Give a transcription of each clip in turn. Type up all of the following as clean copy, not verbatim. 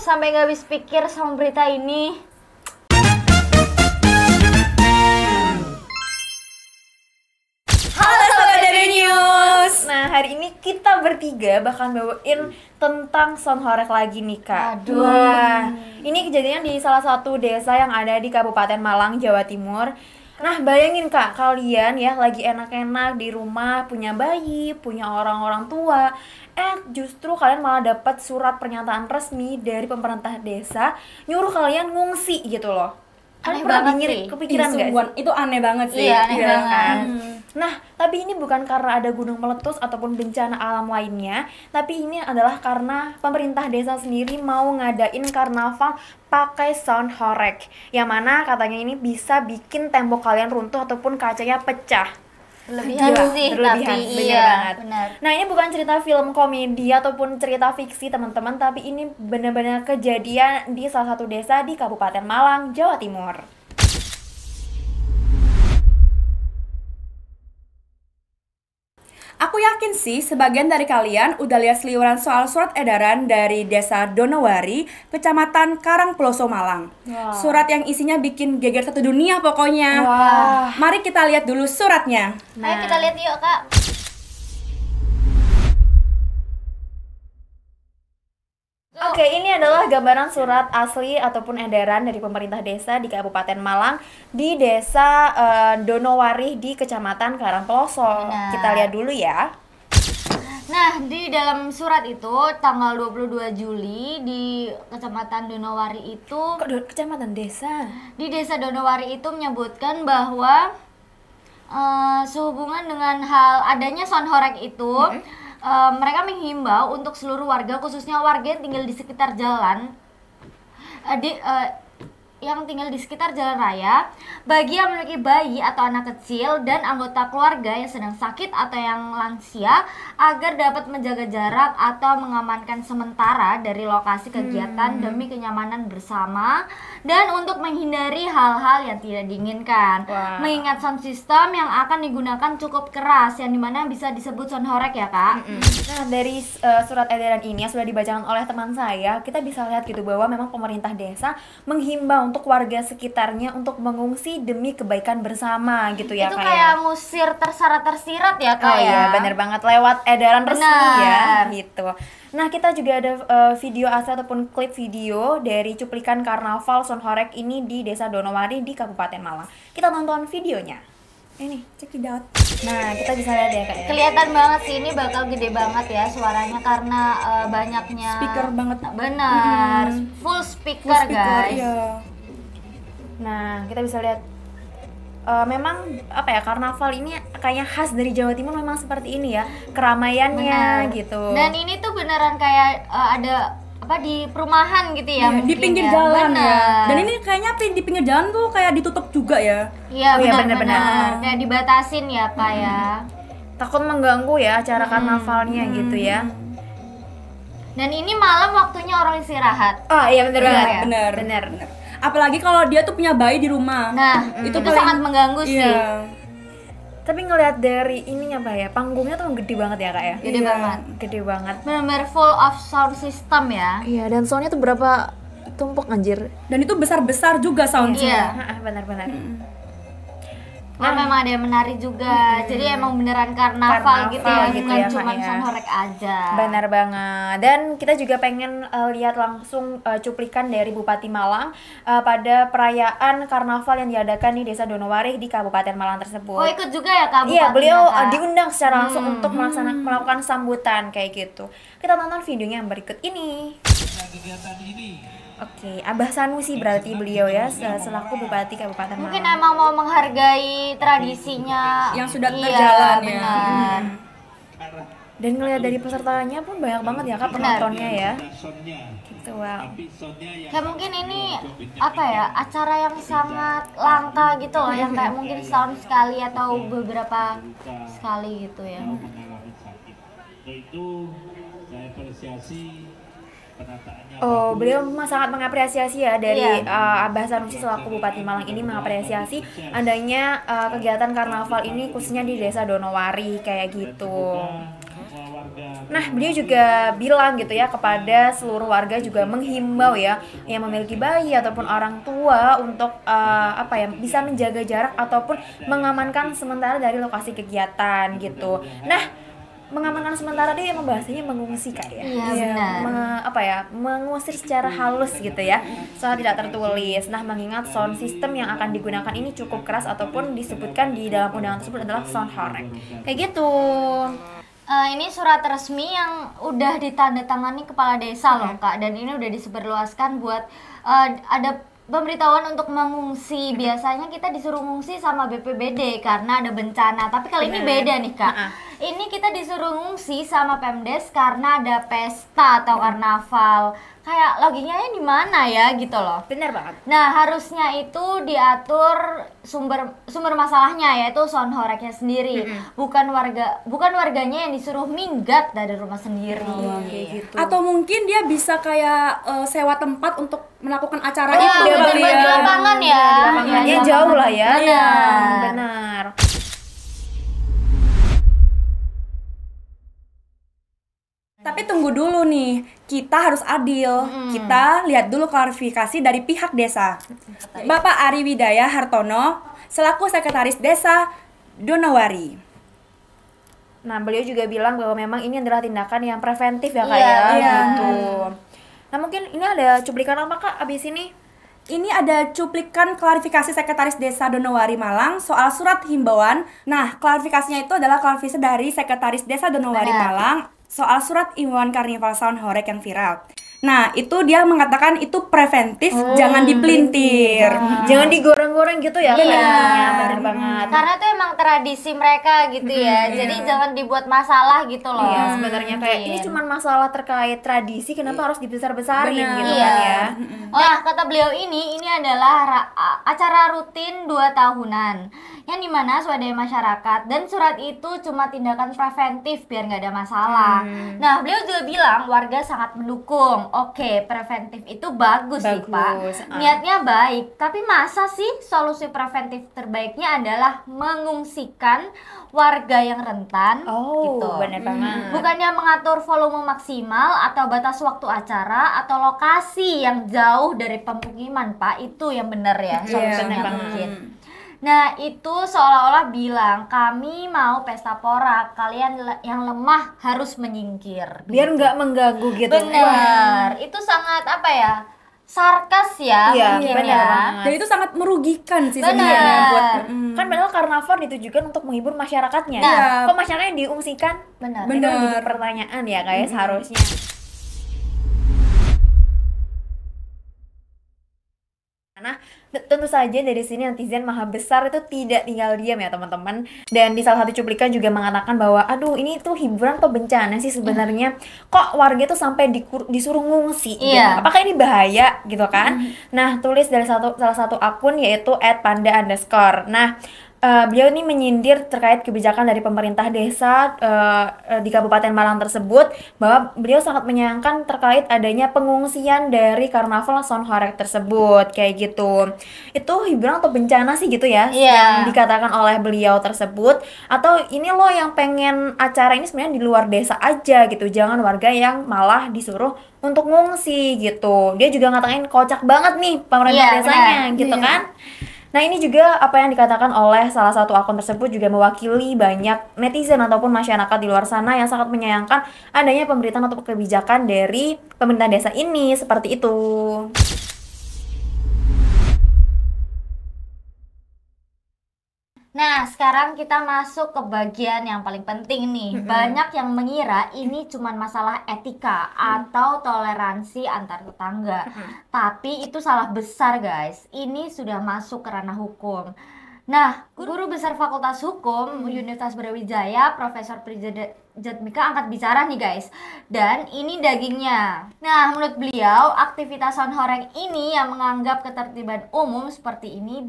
sampai nggak habis pikir sama berita ini. Halo Sobat Dari News. Nah, hari ini kita bertiga bakal bawain tentang sound horeg lagi nih, Kak. Aduh. Wah, ini kejadian di salah satu desa yang ada di Kabupaten Malang, Jawa Timur. Nah, bayangin Kak, kalian ya lagi enak-enak di rumah, punya bayi, punya orang-orang tua. Justru kalian malah dapat surat pernyataan resmi dari pemerintah desa nyuruh kalian ngungsi gitu loh. Aneh Kalian pernah banget sih. kepikiran nggak sih? Itu aneh banget sih. Iya, aneh banget. Kan? Nah, tapi ini bukan karena ada gunung meletus ataupun bencana alam lainnya, tapi ini adalah karena pemerintah desa sendiri mau ngadain karnaval pakai sound horeg, yang mana katanya ini bisa bikin tembok kalian runtuh ataupun kacanya pecah. Berlebihan Gila, sih, berlebihan, tapi bener iya, banget. benar. Nah, ini bukan cerita film komedi ataupun cerita fiksi teman-teman, tapi ini benar-benar kejadian di salah satu desa di Kabupaten Malang, Jawa Timur. Aku yakin sih sebagian dari kalian udah lihat seliweran soal surat edaran dari Desa Donowari, Kecamatan Karangploso, Malang. Wah. Surat yang isinya bikin geger satu dunia pokoknya. Wah. Mari kita lihat dulu suratnya. Ayo kita lihat yuk, Kak. Oke, ini adalah gambaran surat asli ataupun edaran dari pemerintah desa di Kabupaten Malang di Desa Donowari di Kecamatan Karangploso. Benar. Kita lihat dulu ya. Nah, di dalam surat itu tanggal 22 Juli di Kecamatan Donowari itu, Kecamatan desa. di Desa Donowari itu menyebutkan bahwa sehubungan dengan hal adanya sound horeg itu, mereka menghimbau untuk seluruh warga, khususnya warga yang tinggal di sekitar jalan, yang tinggal di sekitar jalan raya, bagi yang memiliki bayi atau anak kecil dan anggota keluarga yang sedang sakit atau yang lansia, agar dapat menjaga jarak atau mengamankan sementara dari lokasi kegiatan demi kenyamanan bersama dan untuk menghindari hal-hal yang tidak diinginkan. Wah. Mengingat sound system yang akan digunakan cukup keras, yang dimana bisa disebut sound horeg ya, Kak. Nah, dari surat edaran ini yang sudah dibacakan oleh teman saya, kita bisa lihat gitu bahwa memang pemerintah desa menghimbau untuk warga sekitarnya untuk mengungsi demi kebaikan bersama gitu ya, Itu Kak, kayak ya. ngusir tersirat ya, Kak. Oh iya, bener banget, lewat edaran resmi ya, Benar. gitu. Nah, kita juga ada video asli ataupun klip video dari cuplikan karnaval sound horeg ini di Desa Donowari di Kabupaten Malang. Kita tonton videonya. Ini, check it out. Nah, kita bisa lihat ya, Kak, ya. Kelihatan banget sih ini bakal gede banget ya suaranya karena banyaknya Speaker banget. Benar. Full speaker, guys. Iya. Nah, kita bisa lihat memang apa ya, karnaval ini kayaknya khas dari Jawa Timur, memang seperti ini ya, keramaiannya Benar. gitu. Dan ini tuh beneran kayak ada apa di perumahan gitu ya, Iya, di mungkin pinggir ya. jalan ya. Benar. Dan ini kayaknya di pinggir jalan tuh kayak ditutup juga ya. Iya, Oh iya, benar-benar. benar-benar. Kayak dibatasin ya, Kak ya. Takut mengganggu ya acara karnavalnya gitu ya. Dan ini malam waktunya orang istirahat. Oh iya, bener Iya, banget. ya? Bener. Bener. Apalagi kalau dia tuh punya bayi di rumah. Nah, itu paling- sangat mengganggu sih. Iya. Tapi ngelihat dari ininya apa ya, panggungnya tuh gede banget ya, Kak ya. Gede Iya. banget. Gede banget. Benar-benar full of sound system ya. Iya, dan soundnya tuh berapa tumpuk anjir. Dan itu besar-besar juga soundnya. Iya. Benar-benar. Kan memang ada yang menari juga. Jadi emang beneran karnaval gitu ya, gitu bukan ya, Kak, cuma ya. sound horeg aja. Benar banget. Dan kita juga pengen lihat langsung cuplikan dari Bupati Malang pada perayaan karnaval yang diadakan di Desa Donowari di Kabupaten Malang tersebut. Oh, ikut juga ya, Kak? Iya, Bupatinya, beliau Kak? diundang secara langsung untuk melakukan sambutan kayak gitu. Kita tonton videonya yang berikut ini. Kegiatan ini Oke, Abah Sanusi berarti beliau ya selaku Bupati Kabupaten Mungkin Malang. emang mau menghargai tradisinya Yang sudah iya, terjalan ya. benar. Dan ngelihat dari pesertanya pun banyak banget ya, Kak, Benar. penontonnya ya. soundnya, Gitu, wow. tapi soundnya yang Kayak mungkin ini apa ya, acara yang sangat langka gitu loh, yang kayak mungkin setahun sekali atau beberapa sekali gitu ya. mengalami sakit. Untuk itu saya apresiasi penataannya. Oh, beliau sangat mengapresiasi ya dari Iya. Abah Sanusi selaku Bupati Malang ini mengapresiasi adanya kegiatan karnaval ini khususnya di Desa Donowari kayak gitu. Semua warga Nah, beliau juga bilang gitu ya kepada seluruh warga, juga menghimbau ya yang memiliki bayi ataupun orang tua untuk bisa menjaga jarak ataupun mengamankan sementara dari lokasi kegiatan gitu. Nah, mengamankan sementara dia yang membahasanya mengungsi Kak ya. Iya, benar. Mengusir secara halus gitu ya. Soal tidak tertulis. Nah, mengingat sound system yang akan digunakan ini cukup keras ataupun disebutkan di dalam undangan tersebut adalah sound horek. Kayak gitu. Ini surat resmi yang udah ditandatangani kepala desa loh Kak, dan ini udah disebarluaskan buat ada pemberitahuan untuk mengungsi. Biasanya kita disuruh ngungsi sama BPBD karena ada bencana, tapi kali ini beda nih Kak. Ini kita disuruh ngungsi sama Pemdes karena ada pesta atau karnaval. Kayak logikanya di mana ya gitu loh. Benar banget. Nah, harusnya itu diatur sumber masalahnya, yaitu sound horeknya sendiri. Bukan warganya yang disuruh minggat dari rumah sendiri. Kayak gitu. Atau mungkin dia bisa kayak sewa tempat untuk melakukan acara Oh, itu bener, kali di ya. lapangan ya. Lapangannya Di jauh lapangan. lah ya. Benar. Benar. Tapi tunggu dulu nih, kita harus adil. Kita lihat dulu klarifikasi dari pihak desa. Bapak Ari Widaya Hartono selaku Sekretaris Desa Donowari. Nah, beliau juga bilang bahwa memang ini adalah tindakan yang preventif ya Kak Iya, ya, iya. gitu. Nah, mungkin ini ada cuplikan apa Kak abis ini? Ini ada cuplikan klarifikasi Sekretaris Desa Donowari Malang soal surat himbauan. Nah, klarifikasinya itu adalah klarifikasi dari Sekretaris Desa Donowari Benar. Malang soal surat himbauan karnival sound horek yang viral. Nah, itu dia mengatakan itu preventif, jangan dipelintir. Jangan digoreng-goreng gitu ya Kak. Iya. Benar banget. Karena itu emang tradisi mereka gitu ya. Jadi jangan dibuat masalah gitu loh. Iya, sebenarnya kayak ini cuma masalah terkait tradisi, kenapa harus dibesar-besarin Benar. gitu Iya. kan ya. Oh ya, kata beliau ini adalah acara rutin 2 tahunan yang dimana swadaya masyarakat, dan surat itu cuma tindakan preventif biar nggak ada masalah. Nah, beliau juga bilang warga sangat mendukung. Oke, preventif itu bagus sih Pak, Bagus, niatnya baik. Tapi masa sih solusi preventif terbaiknya adalah mengungsikan warga yang rentan gitu. Benar banget. Bukannya mengatur volume maksimal atau batas waktu acara atau lokasi yang jauh dari pemukiman Pak, itu yang benar ya solusinya benar banget. mungkin. Nah, itu seolah-olah bilang kami mau pesta pora, kalian yang lemah harus menyingkir. Biar nggak mengganggu gitu. Benar. Itu sangat apa ya? Sarkas ya Iya, mungkin benar ya. banget. Dan itu sangat merugikan sih Benar. sebenarnya buat Kan padahal karnaval ditujukan untuk menghibur masyarakatnya. Nah. Kok masyarakatnya diungsikan? Benar. Itu jadi pertanyaan ya guys harusnya. Nah, tentu saja dari sini netizen maha besar itu tidak tinggal diam ya teman-teman. Dan di salah satu cuplikan juga mengatakan bahwa aduh ini tuh hiburan atau bencana sih sebenarnya. Kok warga tuh sampai disuruh ngungsi gitu. Iya. Apakah ini bahaya gitu kan? Nah, tulis dari salah satu akun yaitu @panda_. Nah, beliau ini menyindir terkait kebijakan dari pemerintah desa di Kabupaten Malang tersebut, bahwa beliau sangat menyayangkan terkait adanya pengungsian dari karnaval sound horek tersebut kayak gitu. Itu hiburan atau bencana sih gitu ya Iya. yang dikatakan oleh beliau tersebut, atau ini loh yang pengen acara ini sebenarnya di luar desa aja gitu, jangan warga yang malah disuruh untuk ngungsi gitu. Dia juga ngatakan kocak banget nih pemerintah Iya, desanya benar. gitu kan. Nah, ini juga apa yang dikatakan oleh salah satu akun tersebut juga mewakili banyak netizen ataupun masyarakat di luar sana yang sangat menyayangkan adanya pemberitaan atau kebijakan dari pemerintah desa ini seperti itu. Nah, sekarang kita masuk ke bagian yang paling penting nih. Banyak yang mengira ini cuma masalah etika atau toleransi antar tetangga. Tapi itu salah besar, guys. Ini sudah masuk ke ranah hukum. Nah, Guru Besar Fakultas Hukum Universitas Brawijaya, Profesor Prijatmika angkat bicara nih, guys. Dan ini dagingnya. Nah, menurut beliau, aktivitas sound horeg ini yang menganggap ketertiban umum seperti ini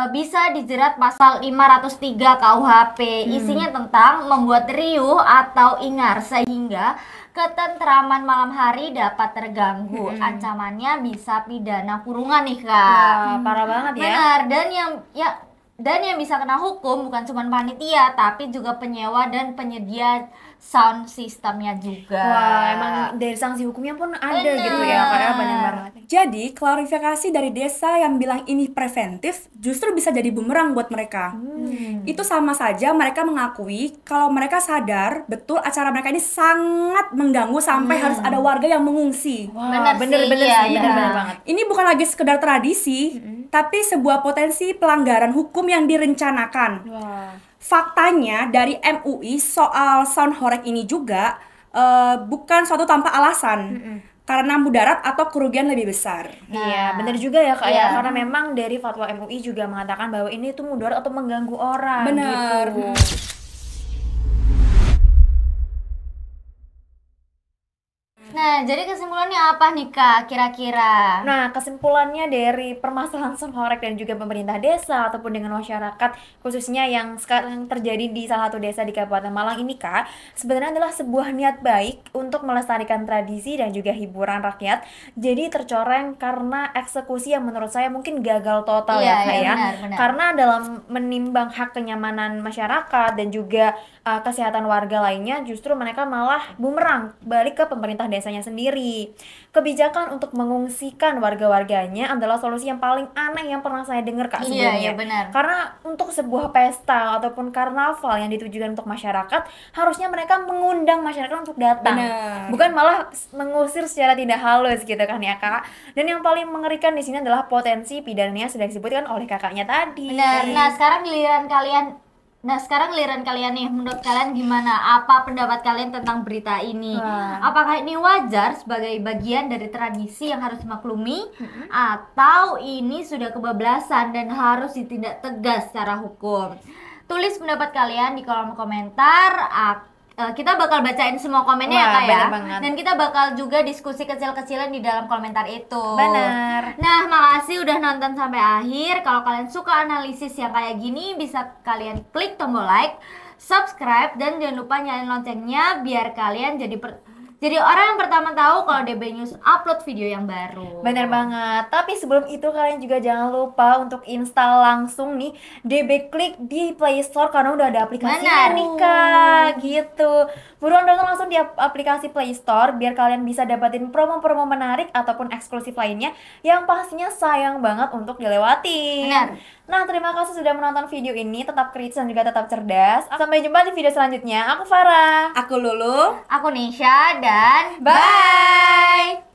bisa dijerat pasal 503 KUHP. Isinya tentang membuat riuh atau ingar sehingga ketentraman malam hari dapat terganggu. Ancamannya bisa pidana kurungan nih, Kak. Wah, parah banget ya. Benar. Dan Dan yang bisa kena hukum bukan cuma panitia, tapi juga penyewa dan penyedia sound systemnya juga. Wah, emang dari sanksi hukumnya pun ada Bener. gitu ya, kayak benar banget. Jadi, klarifikasi dari desa yang bilang ini preventif justru bisa jadi bumerang buat mereka. Itu sama saja mereka mengakui kalau mereka sadar betul acara mereka ini sangat mengganggu sampai harus ada warga yang mengungsi. Bener sih, bener-bener iya, sih, iya. bener banget. Ini bukan lagi sekedar tradisi, tapi sebuah potensi pelanggaran hukum yang direncanakan. Wah. Faktanya dari MUI soal sound horeg ini juga bukan suatu tanpa alasan. Karena mudarat atau kerugian lebih besar. Iya, bener juga ya Kak ya, Iya. karena memang dari fatwa MUI juga mengatakan bahwa ini tuh mudarat atau mengganggu orang Bener. gitu. Nah, jadi kesimpulannya apa nih Kak kira-kira? Nah, kesimpulannya dari permasalahan sound horeg dan juga pemerintah desa ataupun dengan masyarakat khususnya yang sekarang terjadi di salah satu desa di Kabupaten Malang ini Kak, sebenarnya adalah sebuah niat baik untuk melestarikan tradisi dan juga hiburan rakyat. Jadi tercoreng karena eksekusi yang menurut saya mungkin gagal total Iya, ya Kak iya, ya. benar. Karena dalam menimbang hak kenyamanan masyarakat dan juga kesehatan warga lainnya, justru mereka malah bumerang balik ke pemerintah desanya sendiri. Kebijakan untuk mengungsikan warga-warganya adalah solusi yang paling aneh yang pernah saya dengar Kak Iya, sebelumnya. iya, benar. Karena untuk sebuah pesta ataupun karnaval yang ditujukan untuk masyarakat, harusnya mereka mengundang masyarakat untuk datang. Benar. Bukan malah mengusir secara tidak halus gitu kan ya Kak. Dan yang paling mengerikan di sini adalah potensi pidananya sudah disebutkan oleh kakaknya tadi. Benar. Nah, sekarang giliran kalian nih, menurut kalian gimana? Apa pendapat kalian tentang berita ini? Wah. Apakah ini wajar sebagai bagian dari tradisi yang harus dimaklumi, atau ini sudah kebablasan dan harus ditindak tegas secara hukum? Tulis pendapat kalian di kolom komentar. Kita bakal bacain semua komennya ya Wah, Kak ya. bener banget. Dan kita bakal juga diskusi kecil-kecilan di dalam komentar itu. Benar. Nah, makasih udah nonton sampai akhir. Kalau kalian suka analisis yang kayak gini, bisa kalian klik tombol like, subscribe, dan jangan lupa nyalain loncengnya biar kalian jadi orang yang pertama tahu kalau DB News upload video yang baru. Bener banget. Tapi sebelum itu kalian juga jangan lupa untuk install langsung nih DB Klik di Play Store karena udah ada aplikasinya Benar. nih Kak. Gitu. Buruan download langsung di aplikasi Play Store biar kalian bisa dapetin promo-promo menarik ataupun eksklusif lainnya yang pastinya sayang banget untuk dilewatin. Benar. Nah, terima kasih sudah menonton video ini. Tetap kritis dan juga tetap cerdas. Sampai jumpa di video selanjutnya. Aku Farah. Aku Lulu. Aku Nisha dan Bye.